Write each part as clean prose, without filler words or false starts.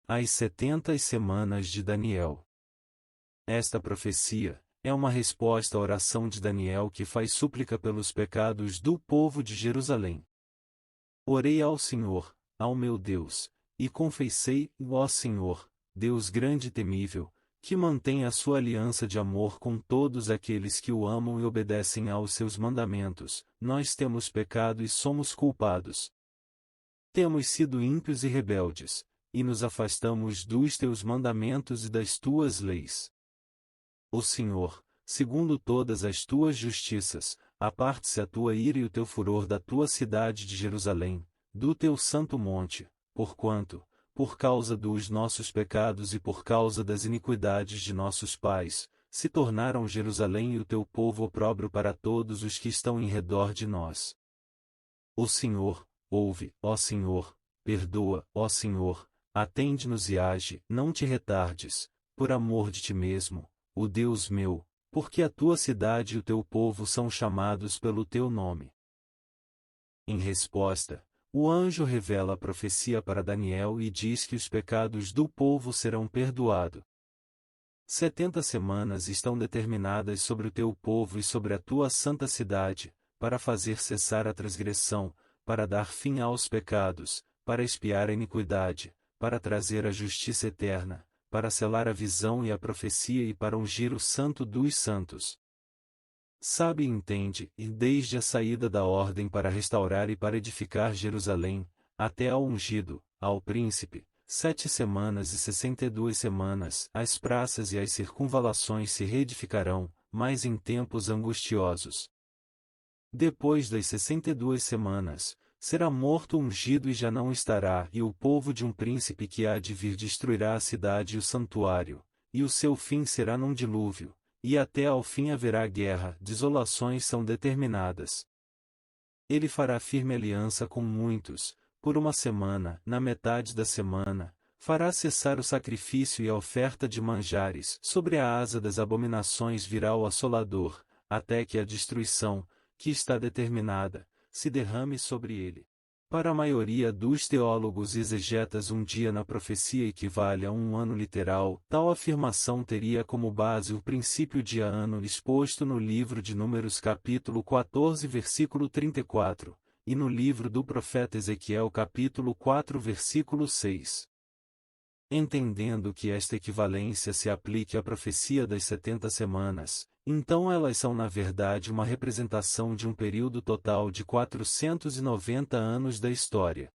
As 70 semanas de Daniel. Esta profecia é uma resposta à oração de Daniel que faz súplica pelos pecados do povo de Jerusalém. Orei ao Senhor, ao meu Deus, e confessei, ó Senhor, Deus grande e temível, que mantém a sua aliança de amor com todos aqueles que o amam e obedecem aos seus mandamentos. Nós temos pecado e somos culpados. Temos sido ímpios e rebeldes, e nos afastamos dos teus mandamentos e das tuas leis. O Senhor, segundo todas as tuas justiças, aparte-se a tua ira e o teu furor da tua cidade de Jerusalém, do teu santo monte, porquanto, por causa dos nossos pecados e por causa das iniquidades de nossos pais, se tornaram Jerusalém e o teu povo opróbrio para todos os que estão em redor de nós. O Senhor, ouve, ó Senhor, perdoa, ó Senhor, atende-nos e age, não te retardes, por amor de ti mesmo, o Deus meu, porque a tua cidade e o teu povo são chamados pelo teu nome. Em resposta, o anjo revela a profecia para Daniel e diz que os pecados do povo serão perdoados. 70 semanas estão determinadas sobre o teu povo e sobre a tua santa cidade, para fazer cessar a transgressão, para dar fim aos pecados, para expiar a iniquidade, para trazer a justiça eterna, para selar a visão e a profecia e para ungir o santo dos santos. Sabe e entende, e desde a saída da ordem para restaurar e para edificar Jerusalém, até ao ungido, ao príncipe, 7 semanas e 62 semanas, as praças e as circunvalações se reedificarão, mas em tempos angustiosos. Depois das 62 semanas, será morto o ungido e já não estará, e o povo de um príncipe que há de vir destruirá a cidade e o santuário, e o seu fim será num dilúvio, e até ao fim haverá guerra, desolações são determinadas. Ele fará firme aliança com muitos, por uma semana, na metade da semana, fará cessar o sacrifício e a oferta de manjares, sobre a asa das abominações virá o assolador, até que a destruição, que está determinada, se derrame sobre ele. Para a maioria dos teólogos e exegetas um dia na profecia equivale a um ano literal, tal afirmação teria como base o princípio de ano exposto no livro de Números capítulo 14 versículo 34, e no livro do profeta Ezequiel capítulo 4 versículo 6. Entendendo que esta equivalência se aplique à profecia das 70 semanas, então elas são na verdade uma representação de um período total de 490 anos da história.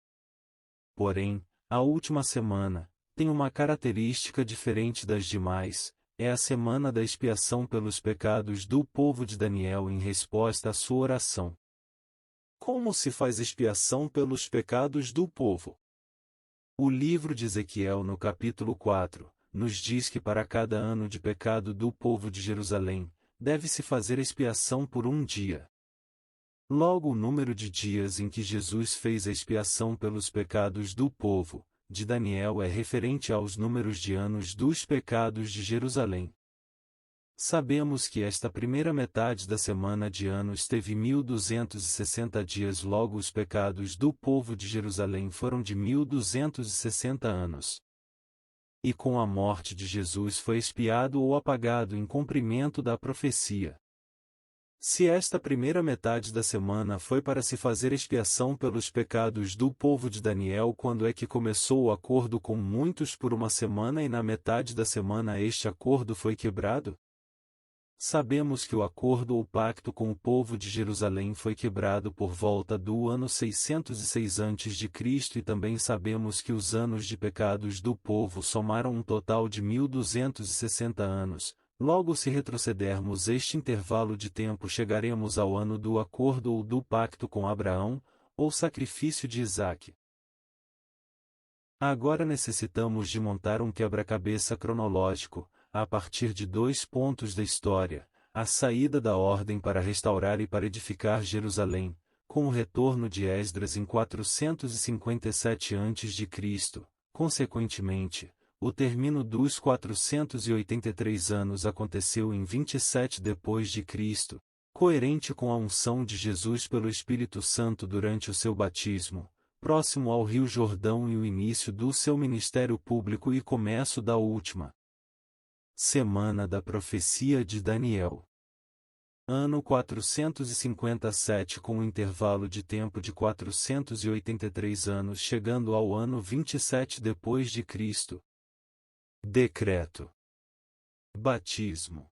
Porém, a última semana tem uma característica diferente das demais, é a semana da expiação pelos pecados do povo de Daniel em resposta à sua oração. Como se faz expiação pelos pecados do povo? O livro de Ezequiel no capítulo 4, nos diz que para cada ano de pecado do povo de Jerusalém, deve-se fazer expiação por um dia. Logo o número de dias em que Jesus fez a expiação pelos pecados do povo, de Daniel é referente aos números de anos dos pecados de Jerusalém. Sabemos que esta primeira metade da semana de anos teve 1260 dias, logo os pecados do povo de Jerusalém foram de 1260 anos. E com a morte de Jesus foi expiado ou apagado em cumprimento da profecia. Se esta primeira metade da semana foi para se fazer expiação pelos pecados do povo de Daniel, quando é que começou o acordo com muitos por uma semana e na metade da semana este acordo foi quebrado? Sabemos que o acordo ou pacto com o povo de Jerusalém foi quebrado por volta do ano 606 a.C. e também sabemos que os anos de pecados do povo somaram um total de 1260 anos. Logo, se retrocedermos este intervalo de tempo, chegaremos ao ano do acordo ou do pacto com Abraão, ou sacrifício de Isaque. Agora necessitamos de montar um quebra-cabeça cronológico, a partir de 2 pontos da história: a saída da ordem para restaurar e para edificar Jerusalém, com o retorno de Esdras em 457 a.C., consequentemente, o término dos 483 anos aconteceu em 27 depois de Cristo, coerente com a unção de Jesus pelo Espírito Santo durante o seu batismo, próximo ao Rio Jordão e o início do seu ministério público e começo da última semana da profecia de Daniel. Ano 457 com um intervalo de tempo de 483 anos chegando ao ano 27 depois de Cristo. Decreto. Batismo.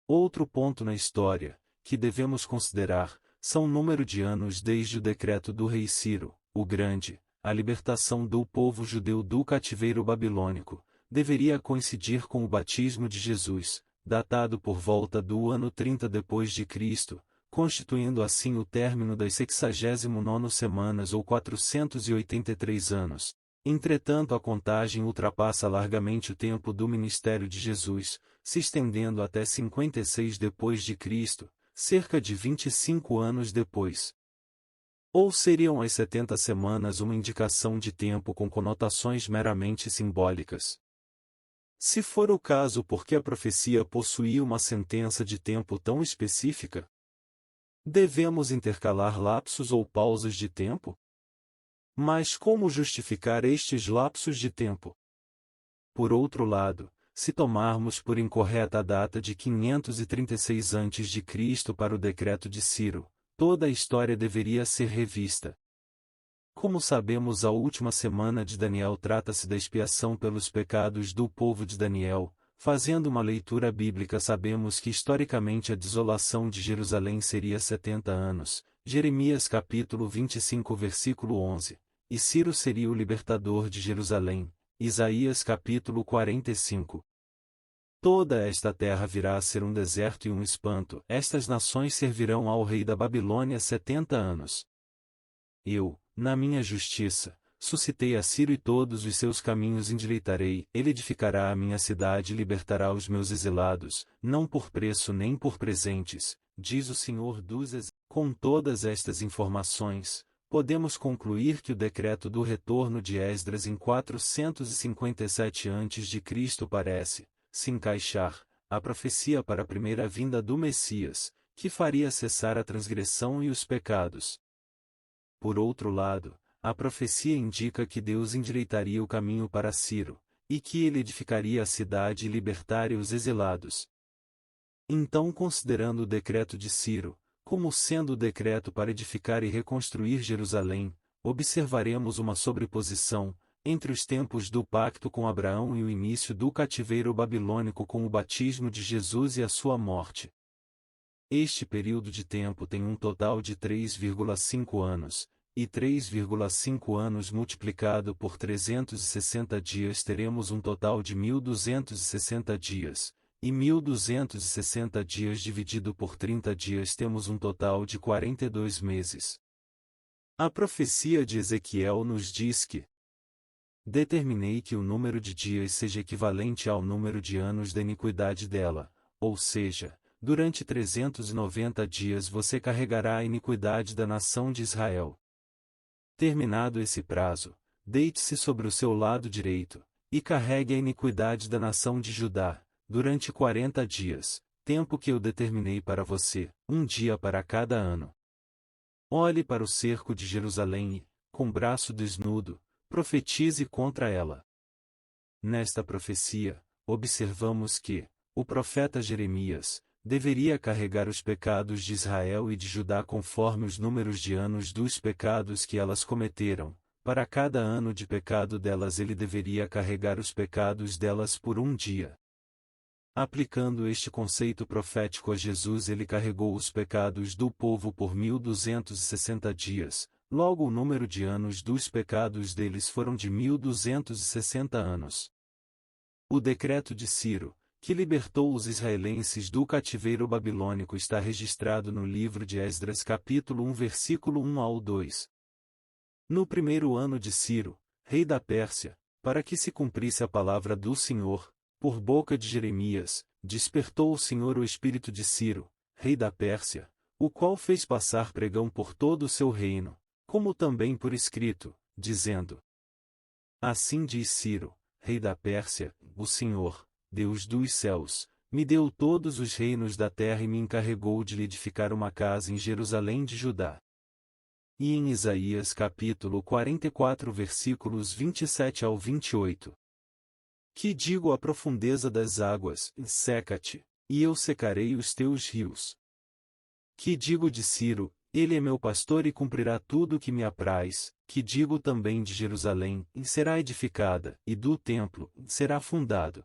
Outro ponto na história, que devemos considerar, são o número de anos desde o decreto do rei Ciro, o Grande, a libertação do povo judeu do cativeiro babilônico, deveria coincidir com o batismo de Jesus, datado por volta do ano 30 depois de Cristo, constituindo assim o término das 69º semanas ou 483 anos. Entretanto, a contagem ultrapassa largamente o tempo do ministério de Jesus, se estendendo até 56 depois de Cristo, cerca de 25 anos depois. Ou seriam as 70 semanas uma indicação de tempo com conotações meramente simbólicas? Se for o caso, por que a profecia possuía uma sentença de tempo tão específica? Devemos intercalar lapsos ou pausas de tempo? Mas como justificar estes lapsos de tempo? Por outro lado, se tomarmos por incorreta a data de 536 a.C. para o decreto de Ciro, toda a história deveria ser revista. Como sabemos, a última semana de Daniel trata-se da expiação pelos pecados do povo de Daniel. Fazendo uma leitura bíblica, sabemos que historicamente a desolação de Jerusalém seria 70 anos, Jeremias capítulo 25 versículo 11, e Ciro seria o libertador de Jerusalém, Isaías capítulo 45. Toda esta terra virá a ser um deserto e um espanto, estas nações servirão ao rei da Babilônia 70 anos. Eu, na minha justiça, suscitei a Ciro e todos os seus caminhos endireitarei, ele edificará a minha cidade e libertará os meus exilados, não por preço nem por presentes, diz o Senhor dos Exércitos. Com todas estas informações, podemos concluir que o decreto do retorno de Esdras em 457 a.C. parece se encaixar a profecia para a primeira vinda do Messias, que faria cessar a transgressão e os pecados. Por outro lado, a profecia indica que Deus endireitaria o caminho para Ciro, e que ele edificaria a cidade e libertaria os exilados. Então, considerando o decreto de Ciro, como sendo o decreto para edificar e reconstruir Jerusalém, observaremos uma sobreposição entre os tempos do pacto com Abraão e o início do cativeiro babilônico com o batismo de Jesus e a sua morte. Este período de tempo tem um total de 3,5 anos, e 3,5 anos multiplicado por 360 dias teremos um total de 1260 dias, e 1260 dias dividido por 30 dias temos um total de 42 meses. A profecia de Ezequiel nos diz que determinei que o número de dias seja equivalente ao número de anos da iniquidade dela, ou seja, durante 390 dias você carregará a iniquidade da nação de Israel. Terminado esse prazo, deite-se sobre o seu lado direito, e carregue a iniquidade da nação de Judá, durante 40 dias, tempo que eu determinei para você, um dia para cada ano. Olhe para o cerco de Jerusalém e, com braço desnudo, profetize contra ela. Nesta profecia, observamos que o profeta Jeremias deveria carregar os pecados de Israel e de Judá conforme os números de anos dos pecados que elas cometeram. Para cada ano de pecado delas ele deveria carregar os pecados delas por um dia. Aplicando este conceito profético a Jesus, ele carregou os pecados do povo por 1260 dias. Logo o número de anos dos pecados deles foram de 1260 anos. O decreto de Ciro, que libertou os israelenses do cativeiro babilônico, está registrado no livro de Esdras capítulo 1 versículo 1 ao 2. No primeiro ano de Ciro, rei da Pérsia, para que se cumprisse a palavra do Senhor, por boca de Jeremias, despertou o Senhor o espírito de Ciro, rei da Pérsia, o qual fez passar pregão por todo o seu reino, como também por escrito, dizendo: Assim diz Ciro, rei da Pérsia, o Senhor, Deus dos céus, me deu todos os reinos da terra e me encarregou de lhe edificar uma casa em Jerusalém de Judá. E em Isaías capítulo 44 versículos 27 ao 28. Que digo à profundeza das águas, seca-te, e eu secarei os teus rios. Que digo de Ciro, ele é meu pastor e cumprirá tudo o que me apraz, que digo também de Jerusalém, e será edificada, e do templo, será fundado.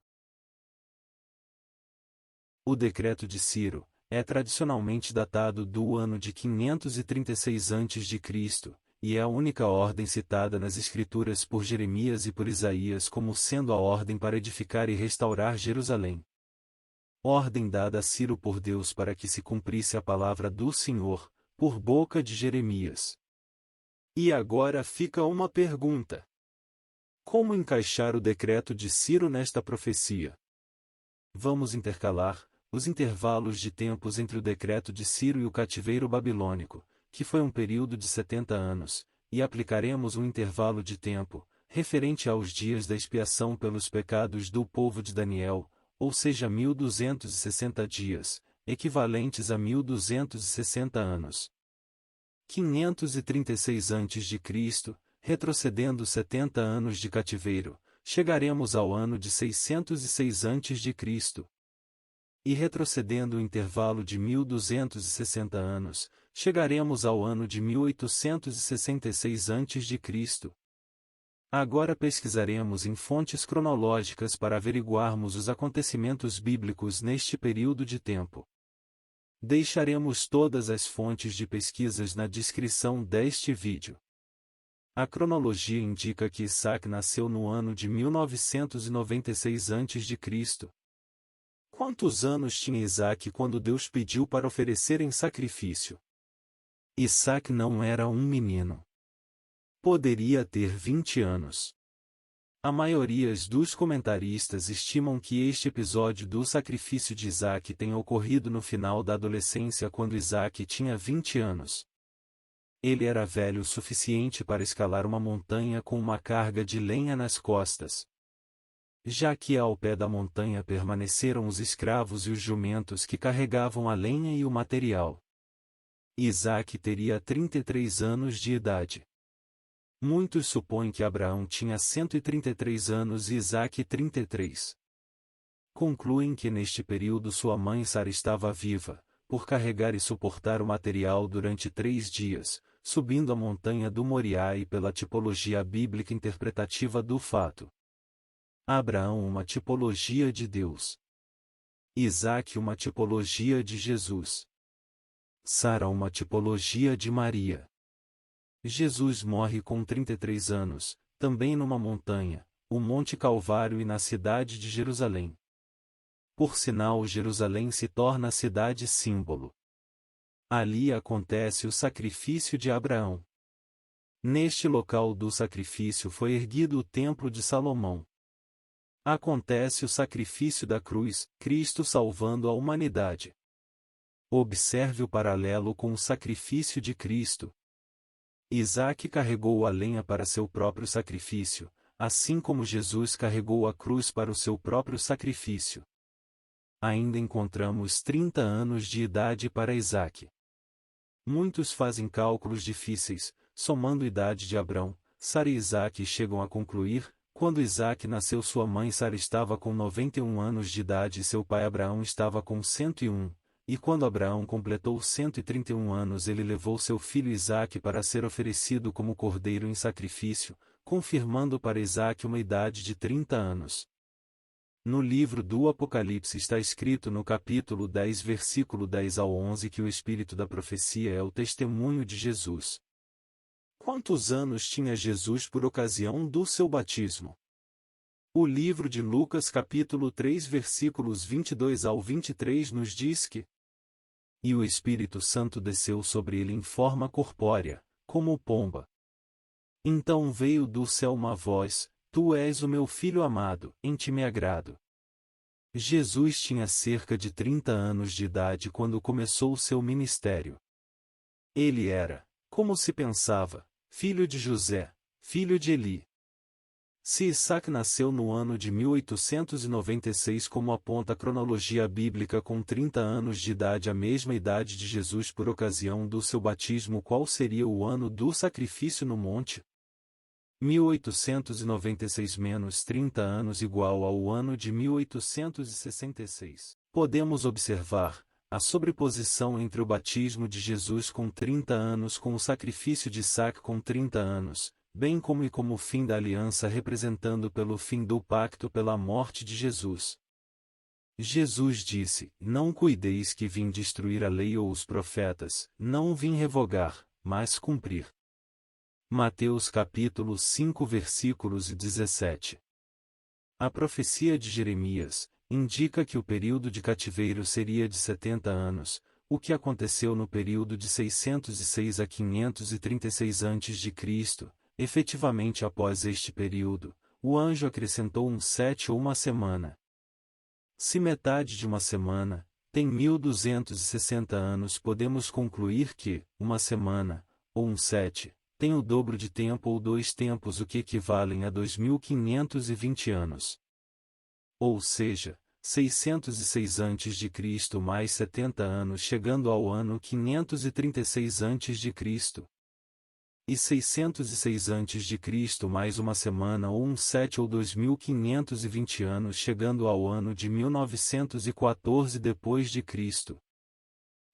O decreto de Ciro é tradicionalmente datado do ano de 536 a.C., e é a única ordem citada nas Escrituras por Jeremias e por Isaías como sendo a ordem para edificar e restaurar Jerusalém. Ordem dada a Ciro por Deus para que se cumprisse a palavra do Senhor, por boca de Jeremias. E agora fica uma pergunta: como encaixar o decreto de Ciro nesta profecia? Vamos intercalar os intervalos de tempos entre o decreto de Ciro e o cativeiro babilônico, que foi um período de 70 anos, e aplicaremos um intervalo de tempo, referente aos dias da expiação pelos pecados do povo de Daniel, ou seja 1260 dias, equivalentes a 1260 anos. 536 a.C., retrocedendo 70 anos de cativeiro, chegaremos ao ano de 606 a.C. E retrocedendo o intervalo de 1260 anos, chegaremos ao ano de 1866 a.C. Agora pesquisaremos em fontes cronológicas para averiguarmos os acontecimentos bíblicos neste período de tempo. Deixaremos todas as fontes de pesquisas na descrição deste vídeo. A cronologia indica que Isaac nasceu no ano de 1996 a.C. Quantos anos tinha Isaac quando Deus pediu para oferecer em sacrifício? Isaac não era um menino. Poderia ter 20 anos. A maioria dos comentaristas estimam que este episódio do sacrifício de Isaac tenha ocorrido no final da adolescência quando Isaac tinha 20 anos. Ele era velho o suficiente para escalar uma montanha com uma carga de lenha nas costas. Já que ao pé da montanha permaneceram os escravos e os jumentos que carregavam a lenha e o material. Isaac teria 33 anos de idade. Muitos supõem que Abraão tinha 133 anos e Isaac 33. Concluem que neste período sua mãe Sara estava viva, por carregar e suportar o material durante 3 dias, subindo a montanha do Moriá e pela tipologia bíblica interpretativa do fato. Abraão uma tipologia de Deus. Isaac uma tipologia de Jesus. Sara uma tipologia de Maria. Jesus morre com 33 anos, também numa montanha, o Monte Calvário e na cidade de Jerusalém. Por sinal Jerusalém se torna a cidade símbolo. Ali acontece o sacrifício de Abraão. Neste local do sacrifício foi erguido o Templo de Salomão. Acontece o sacrifício da cruz, Cristo salvando a humanidade. Observe o paralelo com o sacrifício de Cristo. Isaac carregou a lenha para seu próprio sacrifício, assim como Jesus carregou a cruz para o seu próprio sacrifício. Ainda encontramos 30 anos de idade para Isaac. Muitos fazem cálculos difíceis, somando a idade de Abrão, Sara e Isaac e chegam a concluir: quando Isaac nasceu sua mãe Sara estava com 91 anos de idade e seu pai Abraão estava com 101, e quando Abraão completou 131 anos ele levou seu filho Isaac para ser oferecido como cordeiro em sacrifício, confirmando para Isaac uma idade de 30 anos. No livro do Apocalipse está escrito no capítulo 10 versículo 10 ao 11 que o espírito da profecia é o testemunho de Jesus. Quantos anos tinha Jesus por ocasião do seu batismo? O livro de Lucas capítulo 3 versículos 22 ao 23 nos diz que: E o Espírito Santo desceu sobre ele em forma corpórea, como pomba. Então veio do céu uma voz: Tu és o meu filho amado, em ti me agrado. Jesus tinha cerca de 30 anos de idade quando começou o seu ministério. Ele era, como se pensava, filho de José, filho de Eli. Se Isaac nasceu no ano de 1896 como aponta a cronologia bíblica com 30 anos de idade, a mesma idade de Jesus por ocasião do seu batismo, qual seria o ano do sacrifício no monte? 1896 menos 30 anos igual ao ano de 1866. Podemos observar a sobreposição entre o batismo de Jesus com 30 anos com o sacrifício de Isaac com 30 anos, bem como o fim da aliança representando pelo fim do pacto pela morte de Jesus. Jesus disse: Não cuideis que vim destruir a lei ou os profetas, não vim revogar, mas cumprir. Mateus capítulo 5 versículos 17. A profecia de Jeremias indica que o período de cativeiro seria de 70 anos, o que aconteceu no período de 606 a 536 a.C., efetivamente após este período, o anjo acrescentou um 7 ou uma semana. Se metade de uma semana tem 1260 anos, podemos concluir que uma semana, ou um 7, tem o dobro de tempo ou 2 tempos, o que equivalem a 2520 anos. Ou seja, 606 a.C. mais 70 anos, chegando ao ano 536 a.C. E 606 a.C. mais uma semana ou um 7 ou 2520 anos, chegando ao ano de 1914 depois de Cristo.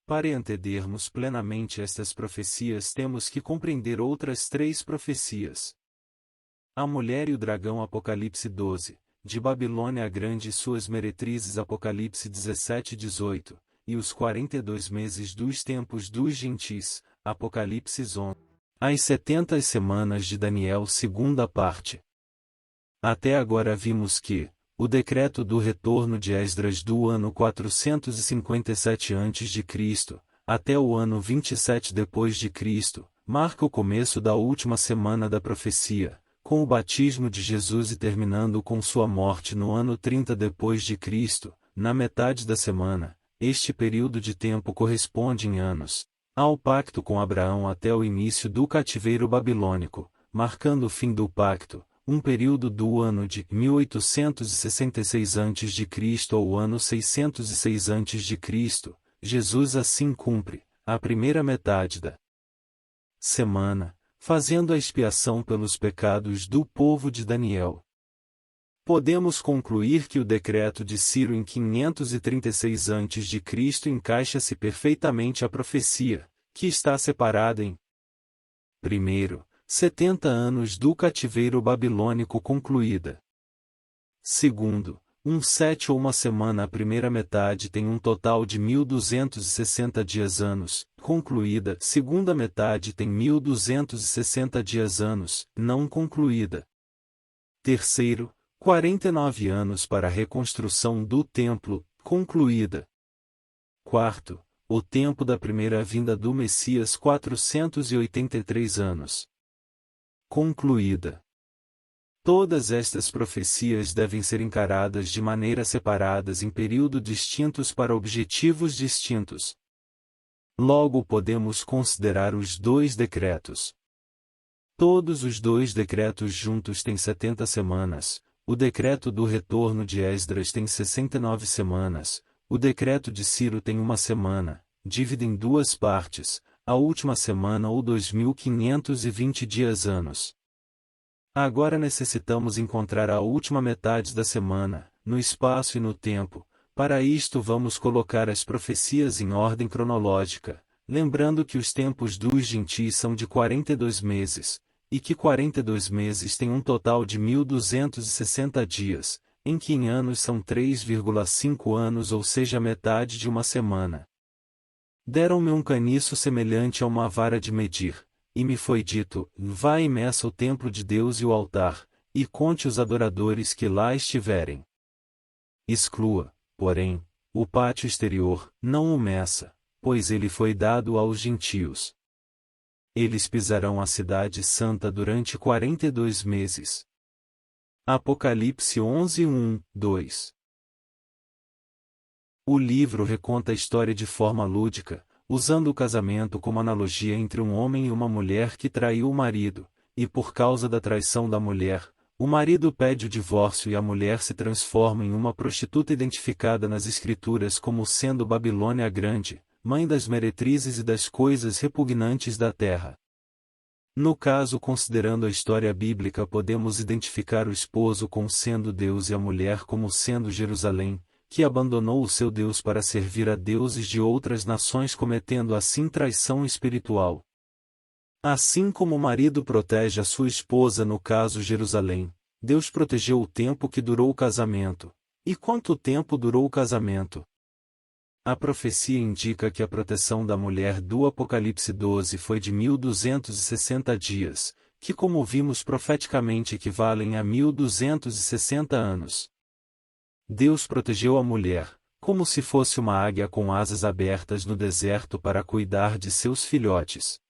Para entendermos plenamente estas profecias, temos que compreender outras 3 profecias. A mulher e o dragão, Apocalipse 12, de Babilônia a Grande e suas meretrizes, Apocalipse 17 e 18, e os 42 meses dos tempos dos gentis, Apocalipse 11. As 70 semanas de Daniel, segunda parte. Até agora vimos que o decreto do retorno de Esdras do ano 457 a.C. até o ano 27 depois de Cristo marca o começo da última semana da profecia, com o batismo de Jesus e terminando com sua morte no ano 30 depois de Cristo, na metade da semana. Este período de tempo corresponde em anos ao pacto com Abraão até o início do cativeiro babilônico, marcando o fim do pacto, um período do ano de 1866 a.C. ao ano 606 a.C. Jesus assim cumpre a primeira metade da semana, fazendo a expiação pelos pecados do povo de Daniel. Podemos concluir que o decreto de Ciro em 536 a.C. encaixa-se perfeitamente à profecia, que está separada em 1. 70 anos do cativeiro babilônico concluída. 2. Um 7 ou uma semana. A primeira metade tem um total de 1260 dias-anos, concluída. Segunda metade tem 1260 dias-anos, não concluída. 3. 49 anos para a reconstrução do templo, concluída. 4. O tempo da primeira vinda do Messias, 483 anos. Concluída. Todas estas profecias devem ser encaradas de maneira separadas em períodos distintos para objetivos distintos. Logo podemos considerar os 2 decretos. Todos os 2 decretos juntos têm 70 semanas. O decreto do retorno de Esdras tem 69 semanas, o decreto de Ciro tem uma semana, dívida em 2 partes, a última semana ou 2520 dias-anos. Agora necessitamos encontrar a última metade da semana, no espaço e no tempo. Para isto vamos colocar as profecias em ordem cronológica, lembrando que os tempos dos gentis são de 42 meses, e que 42 meses têm um total de 1260 dias, em que em anos são 3,5 anos, ou seja, metade de uma semana. Deram-me um caniço semelhante a uma vara de medir, e me foi dito: vá e meça o templo de Deus e o altar, e conte os adoradores que lá estiverem. Exclua, porém, o pátio exterior, não o meça, pois ele foi dado aos gentios. Eles pisarão a cidade santa durante 42 meses. Apocalipse 11, 1, 2. O livro reconta a história de forma lúdica, usando o casamento como analogia entre um homem e uma mulher que traiu o marido, e por causa da traição da mulher, o marido pede o divórcio e a mulher se transforma em uma prostituta identificada nas Escrituras como sendo Babilônia a Grande, mãe das meretrizes e das coisas repugnantes da terra. No caso, considerando a história bíblica, podemos identificar o esposo como sendo Deus e a mulher como sendo Jerusalém, que abandonou o seu Deus para servir a deuses de outras nações, cometendo assim traição espiritual. Assim como o marido protege a sua esposa no caso Jerusalém, Deus protegeu o tempo que durou o casamento. E quanto tempo durou o casamento? A profecia indica que a proteção da mulher do Apocalipse 12 foi de 1260 dias, que, como vimos profeticamente, equivalem a 1260 anos. Deus protegeu a mulher, como se fosse uma águia com asas abertas no deserto para cuidar de seus filhotes.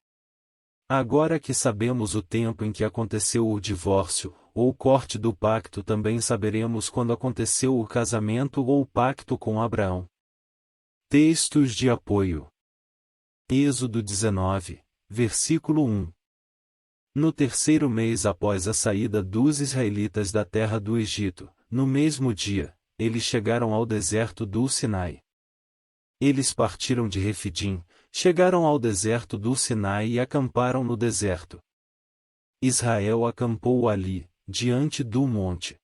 Agora que sabemos o tempo em que aconteceu o divórcio, ou o corte do pacto, também saberemos quando aconteceu o casamento ou o pacto com Abraão. Textos de apoio. Êxodo 19, versículo 1. No terceiro mês após a saída dos israelitas da terra do Egito, no mesmo dia, eles chegaram ao deserto do Sinai. Eles partiram de Refidim, chegaram ao deserto do Sinai e acamparam no deserto. Israel acampou ali, diante do monte.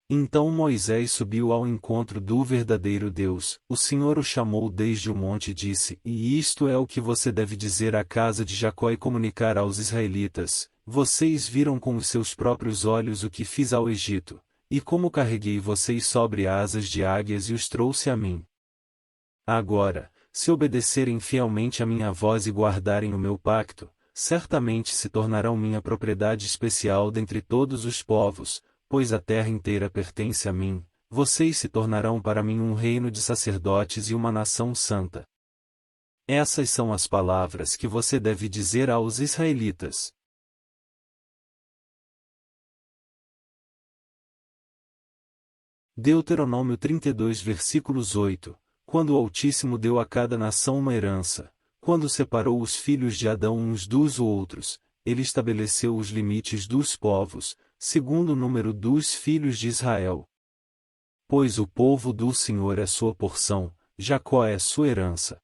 Então Moisés subiu ao encontro do verdadeiro Deus. O Senhor o chamou desde o monte e disse: E isto é o que você deve dizer à casa de Jacó e comunicar aos israelitas: Vocês viram com os seus próprios olhos o que fiz ao Egito, e como carreguei vocês sobre asas de águias e os trouxe a mim. Agora, se obedecerem fielmente a minha voz e guardarem o meu pacto, certamente se tornarão minha propriedade especial dentre todos os povos, pois a terra inteira pertence a mim. Vocês se tornarão para mim um reino de sacerdotes e uma nação santa. Essas são as palavras que você deve dizer aos israelitas. Deuteronômio 32 versículos 8. Quando o Altíssimo deu a cada nação uma herança, quando separou os filhos de Adão uns dos outros, ele estabeleceu os limites dos povos, segundo o número dos filhos de Israel. Pois o povo do Senhor é sua porção, Jacó é sua herança.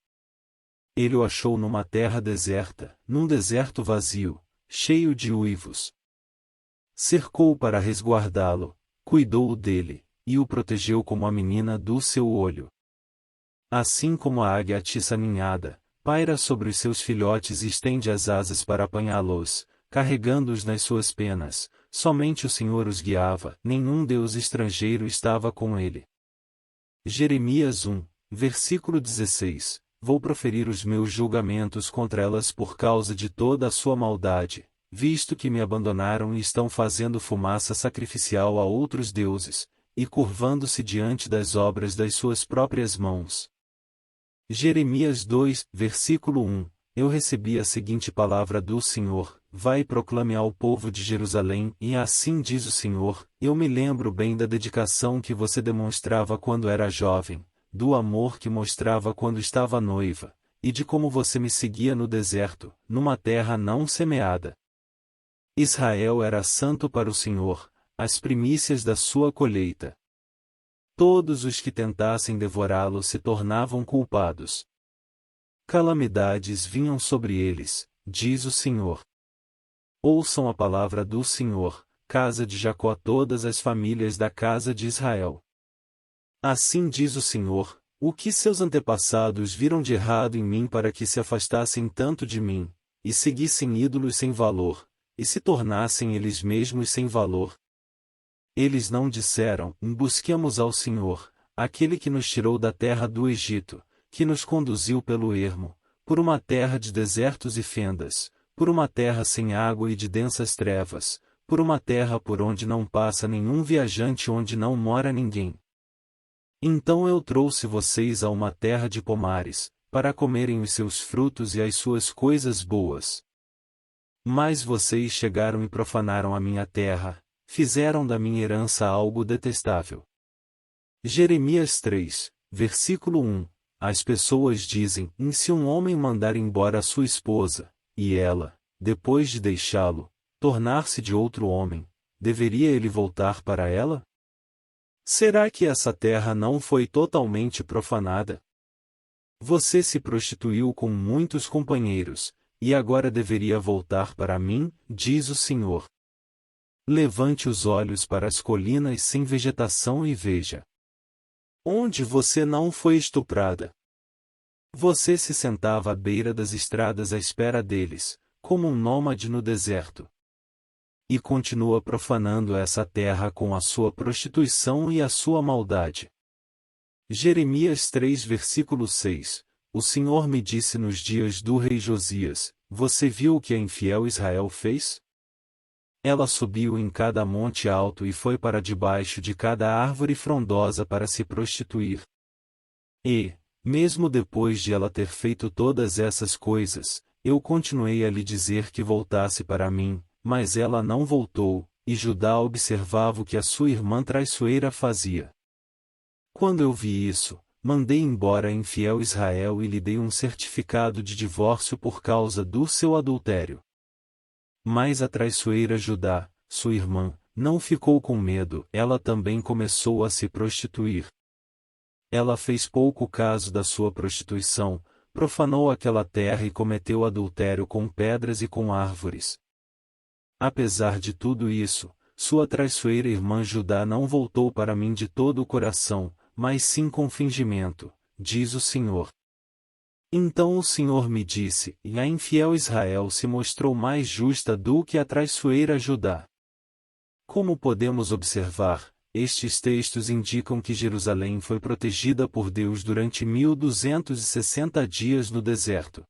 Ele o achou numa terra deserta, num deserto vazio, cheio de uivos. Cercou para resguardá-lo, cuidou dele, e o protegeu como a menina do seu olho. Assim como a águia atiça ninhada, paira sobre os seus filhotes e estende as asas para apanhá-los, carregando-os nas suas penas, somente o Senhor os guiava, nenhum deus estrangeiro estava com ele. Jeremias 1, versículo 16. Vou proferir os meus julgamentos contra elas por causa de toda a sua maldade, visto que me abandonaram e estão fazendo fumaça sacrificial a outros deuses, e curvando-se diante das obras das suas próprias mãos. Jeremias 2, versículo 1. Eu recebi a seguinte palavra do Senhor: Vai e proclame ao povo de Jerusalém, e assim diz o Senhor: Eu me lembro bem da dedicação que você demonstrava quando era jovem, do amor que mostrava quando estava noiva, e de como você me seguia no deserto, numa terra não semeada. Israel era santo para o Senhor, as primícias da sua colheita. Todos os que tentassem devorá-lo se tornavam culpados. Calamidades vinham sobre eles, diz o Senhor. Ouçam a palavra do Senhor, casa de Jacó, todas as famílias da casa de Israel. Assim diz o Senhor: o que seus antepassados viram de errado em mim para que se afastassem tanto de mim, e seguissem ídolos sem valor, e se tornassem eles mesmos sem valor? Eles não disseram: busquemos ao Senhor, aquele que nos tirou da terra do Egito, que nos conduziu pelo ermo, por uma terra de desertos e fendas, por uma terra sem água e de densas trevas, por uma terra por onde não passa nenhum viajante, onde não mora ninguém. Então eu trouxe vocês a uma terra de pomares, para comerem os seus frutos e as suas coisas boas. Mas vocês chegaram e profanaram a minha terra, fizeram da minha herança algo detestável. Jeremias 3, versículo 1. As pessoas dizem: se um homem mandar embora a sua esposa, e ela, depois de deixá-lo, tornar-se de outro homem, deveria ele voltar para ela? Será que essa terra não foi totalmente profanada? Você se prostituiu com muitos companheiros, e agora deveria voltar para mim, diz o Senhor. Levante os olhos para as colinas sem vegetação e veja. Onde você não foi estuprada? Você se sentava à beira das estradas à espera deles, como um nômade no deserto. E continua profanando essa terra com a sua prostituição e a sua maldade. Jeremias 3 versículo 6. O Senhor me disse nos dias do rei Josias: você viu o que a infiel Israel fez? Ela subiu em cada monte alto e foi para debaixo de cada árvore frondosa para se prostituir. E, mesmo depois de ela ter feito todas essas coisas, eu continuei a lhe dizer que voltasse para mim, mas ela não voltou, e Judá observava o que a sua irmã traiçoeira fazia. Quando eu vi isso, mandei embora a infiel Israel e lhe dei um certificado de divórcio por causa do seu adultério. Mas a traiçoeira Judá, sua irmã, não ficou com medo, ela também começou a se prostituir. Ela fez pouco caso da sua prostituição, profanou aquela terra e cometeu adultério com pedras e com árvores. Apesar de tudo isso, sua traiçoeira irmã Judá não voltou para mim de todo o coração, mas sim com fingimento, diz o Senhor. Então o Senhor me disse, e a infiel Israel se mostrou mais justa do que a traiçoeira Judá. Como podemos observar, estes textos indicam que Jerusalém foi protegida por Deus durante 1260 dias no deserto.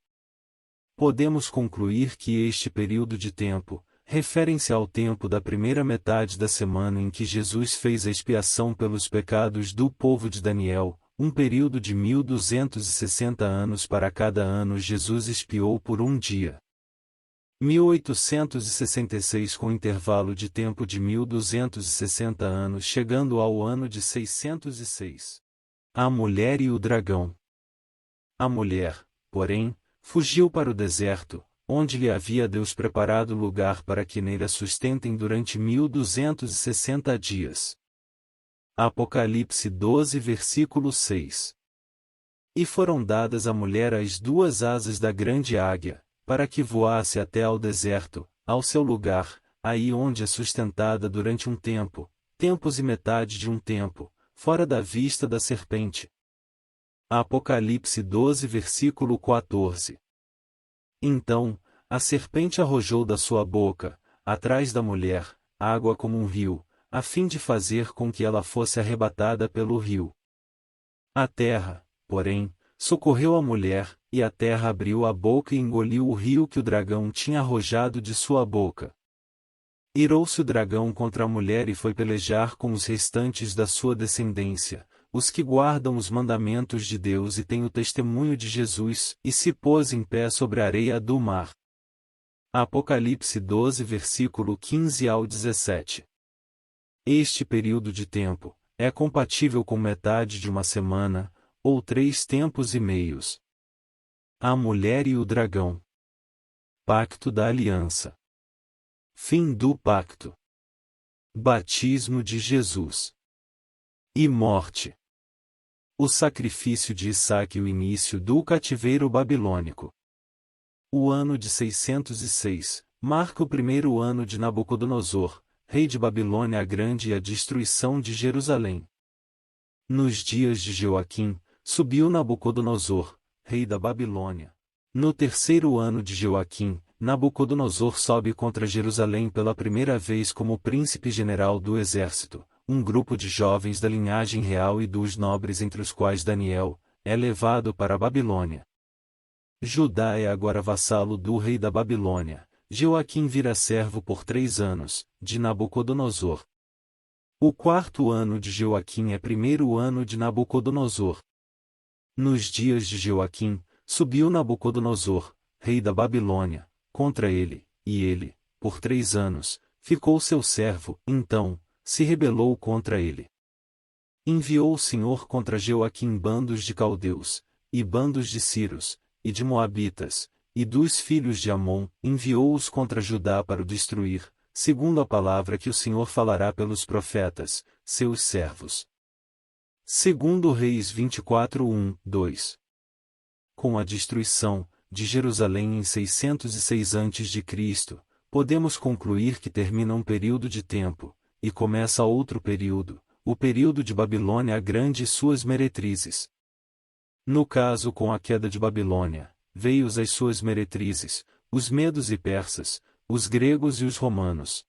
Podemos concluir que este período de tempo, refere-se ao tempo da primeira metade da semana em que Jesus fez a expiação pelos pecados do povo de Daniel, um período de 1260 anos para cada ano Jesus expiou por um dia. 1866 com intervalo de tempo de 1260 anos chegando ao ano de 606. A mulher e o dragão. A mulher, porém, fugiu para o deserto, onde lhe havia Deus preparado lugar para que nele a sustentem durante 1260 dias. Apocalipse 12 versículo 6. E foram dadas à mulher as duas asas da grande águia, para que voasse até ao deserto, ao seu lugar, aí onde é sustentada durante um tempo, tempos e metade de um tempo, fora da vista da serpente. Apocalipse 12 versículo 14. Então, a serpente arrojou da sua boca, atrás da mulher, água como um rio, a fim de fazer com que ela fosse arrebatada pelo rio. A terra, porém, socorreu a mulher, e a terra abriu a boca e engoliu o rio que o dragão tinha arrojado de sua boca. Irou-se o dragão contra a mulher e foi pelejar com os restantes da sua descendência, os que guardam os mandamentos de Deus e têm o testemunho de Jesus, e se pôs em pé sobre a areia do mar. Apocalipse 12 versículo 15 ao 17. Este período de tempo é compatível com metade de uma semana, ou 3 tempos e meios. A mulher e o dragão. Pacto da aliança. Fim do pacto. Batismo de Jesus. E morte. O sacrifício de Isaque e o início do cativeiro babilônico. O ano de 606 marca o primeiro ano de Nabucodonosor, rei de Babilônia a Grande, e a destruição de Jerusalém. Nos dias de Joaquim, subiu Nabucodonosor, rei da Babilônia. No terceiro ano de Joaquim, Nabucodonosor sobe contra Jerusalém pela primeira vez como príncipe general do exército, um grupo de jovens da linhagem real e dos nobres entre os quais Daniel, é levado para a Babilônia. Judá é agora vassalo do rei da Babilônia. Joaquim vira servo por 3 anos, de Nabucodonosor. O quarto ano de Joaquim é primeiro ano de Nabucodonosor. Nos dias de Joaquim, subiu Nabucodonosor, rei da Babilônia, contra ele, e ele, por 3 anos, ficou seu servo, então, se rebelou contra ele. Enviou o Senhor contra Joaquim bandos de caldeus, e bandos de sírios, e de moabitas, e dos filhos de Amon, enviou-os contra Judá para o destruir, segundo a palavra que o Senhor falará pelos profetas, seus servos. Segundo Reis 24, 2. Com a destruição de Jerusalém em 606 a.C., podemos concluir que termina um período de tempo, e começa outro período, o período de Babilônia a Grande e suas meretrizes. No caso, com a queda de Babilônia, veio as suas meretrizes, os medos e persas, os gregos e os romanos.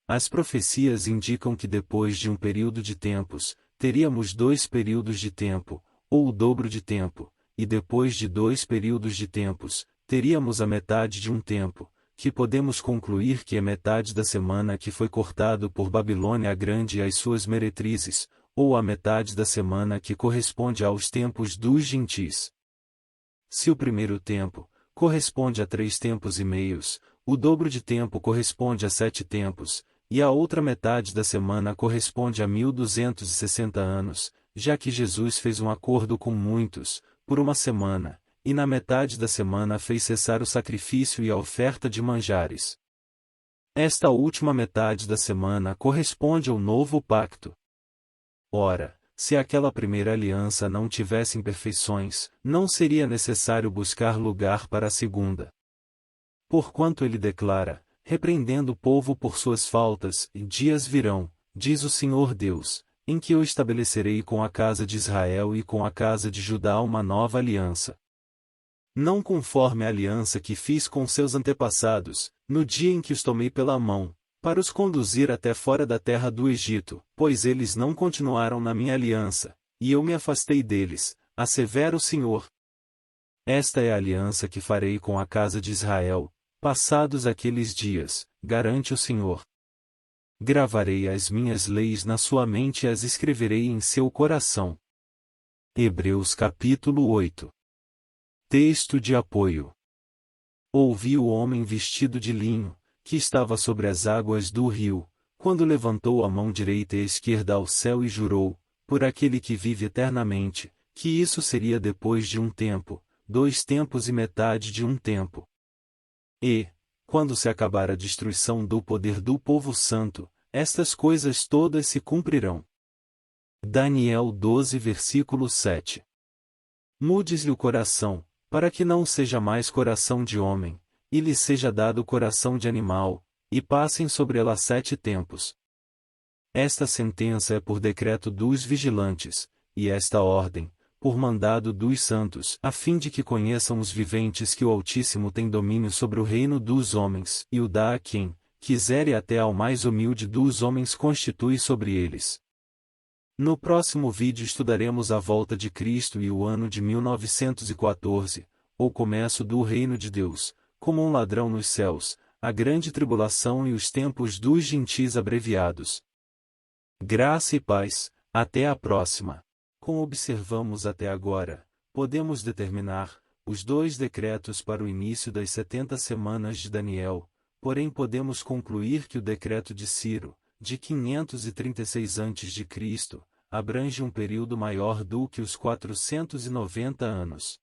As profecias indicam que depois de um período de tempos, teríamos 2 períodos de tempo, ou o dobro de tempo, e depois de 2 períodos de tempos, teríamos a metade de um tempo, que podemos concluir que é metade da semana que foi cortado por Babilônia a Grande e as suas meretrizes, ou a metade da semana que corresponde aos tempos dos gentis. Se o primeiro tempo corresponde a 3 tempos e meios, o dobro de tempo corresponde a 7 tempos, e a outra metade da semana corresponde a 1260 anos, já que Jesus fez um acordo com muitos, por uma semana, e na metade da semana fez cessar o sacrifício e a oferta de manjares. Esta última metade da semana corresponde ao novo pacto. Ora, se aquela primeira aliança não tivesse imperfeições, não seria necessário buscar lugar para a segunda. Porquanto ele declara, repreendendo o povo por suas faltas, e dias virão, diz o Senhor Deus, em que eu estabelecerei com a casa de Israel e com a casa de Judá uma nova aliança. Não conforme a aliança que fiz com seus antepassados, no dia em que os tomei pela mão, para os conduzir até fora da terra do Egito, pois eles não continuaram na minha aliança, e eu me afastei deles, assevera o Senhor. Esta é a aliança que farei com a casa de Israel, passados aqueles dias, garante o Senhor. Gravarei as minhas leis na sua mente e as escreverei em seu coração. Hebreus capítulo 8. Texto de apoio. Ouvi o homem vestido de linho, que estava sobre as águas do rio, quando levantou a mão direita e esquerda ao céu e jurou, por aquele que vive eternamente, que isso seria depois de um tempo, 2 tempos e metade de um tempo. E, quando se acabar a destruição do poder do povo santo, estas coisas todas se cumprirão. Daniel 12 versículo 7. Mudes-lhe o coração, para que não seja mais coração de homem, e lhe seja dado coração de animal, e passem sobre ela 7 tempos. Esta sentença é por decreto dos vigilantes, e esta ordem, por mandado dos santos, a fim de que conheçam os viventes que o Altíssimo tem domínio sobre o reino dos homens, e o dá a quem quiser e até ao mais humilde dos homens constitui sobre eles. No próximo vídeo estudaremos a volta de Cristo e o ano de 1914, ou começo do reino de Deus, como um ladrão nos céus, a grande tribulação e os tempos dos gentis abreviados. Graça e paz, até a próxima. Como observamos até agora, podemos determinar os 2 decretos para o início das 70 semanas de Daniel, porém podemos concluir que o decreto de Ciro, de 536 a.C., abrange um período maior do que os 490 anos.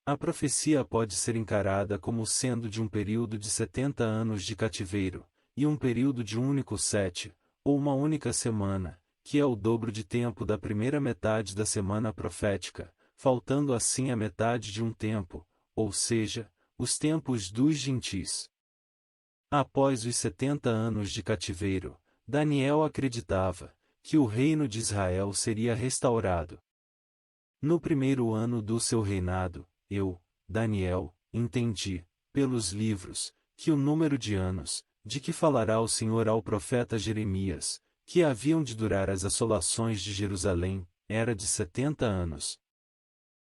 A profecia pode ser encarada como sendo de um período de 70 anos de cativeiro, e um período de um único 7, ou uma única semana, que é o dobro de tempo da primeira metade da semana profética, faltando assim a metade de um tempo, ou seja, os tempos dos gentis. Após os 70 anos de cativeiro, Daniel acreditava que o reino de Israel seria restaurado. No primeiro ano do seu reinado, eu, Daniel, entendi, pelos livros, que o número de anos, de que falará o Senhor ao profeta Jeremias, que haviam de durar as assolações de Jerusalém, era de 70 anos.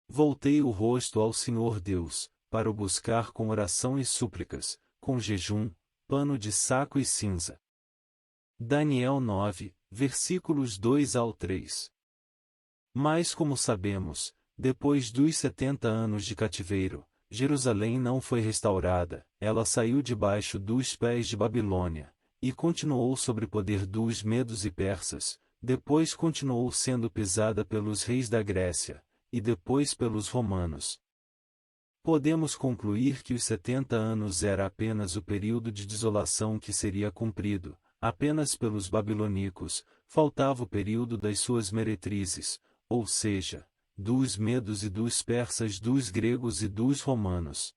Voltei o rosto ao Senhor Deus, para o buscar com oração e súplicas, com jejum, pano de saco e cinza. Daniel 9, versículos 2 ao 3. Mas como sabemos, depois dos 70 anos de cativeiro, Jerusalém não foi restaurada, ela saiu debaixo dos pés de Babilônia, e continuou sob o poder dos medos e persas, depois continuou sendo pisada pelos reis da Grécia, e depois pelos romanos. podemos concluir que os 70 anos era apenas o período de desolação que seria cumprido, apenas pelos babilônicos, faltava o período das suas meretrizes, ou seja, dos medos e dos persas, dos gregos e dos romanos.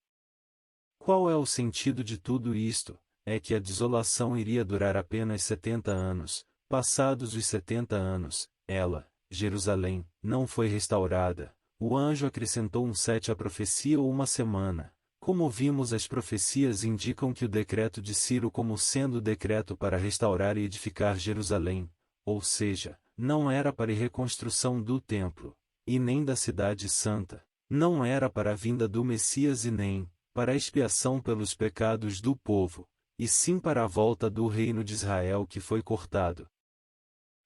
Qual é o sentido de tudo isto? É que a desolação iria durar apenas 70 anos, passados os 70 anos, ela, Jerusalém, não foi restaurada. O anjo acrescentou um 7 à profecia ou uma semana. Como vimos, as profecias indicam que o decreto de Ciro como sendo o decreto para restaurar e edificar Jerusalém, ou seja, não era para a reconstrução do templo, e nem da cidade santa, não era para a vinda do Messias e nem para a expiação pelos pecados do povo, e sim para a volta do reino de Israel que foi cortado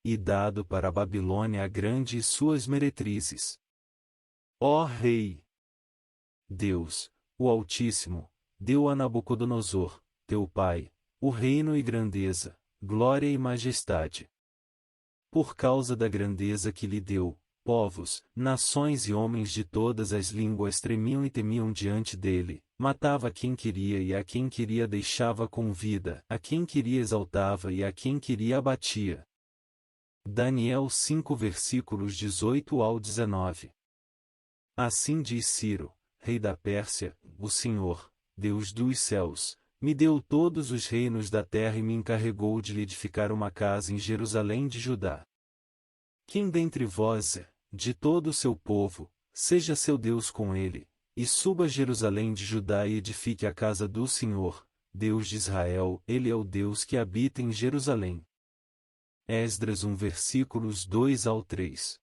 e dado para a Babilônia a Grande e suas meretrizes. Ó Rei! Deus, o Altíssimo, deu a Nabucodonosor, teu pai, o reino e grandeza, glória e majestade. Por causa da grandeza que lhe deu, povos, nações e homens de todas as línguas tremiam e temiam diante dele, matava quem queria e a quem queria deixava com vida, a quem queria exaltava e a quem queria abatia. Daniel 5 versículos 18 ao 19. Assim diz Ciro, rei da Pérsia, o Senhor, Deus dos céus, me deu todos os reinos da terra e me encarregou de lhe edificar uma casa em Jerusalém de Judá. Quem dentre vós é, de todo o seu povo, seja seu Deus com ele, e suba a Jerusalém de Judá e edifique a casa do Senhor, Deus de Israel, ele é o Deus que habita em Jerusalém. Esdras 1 versículos 2 ao 3.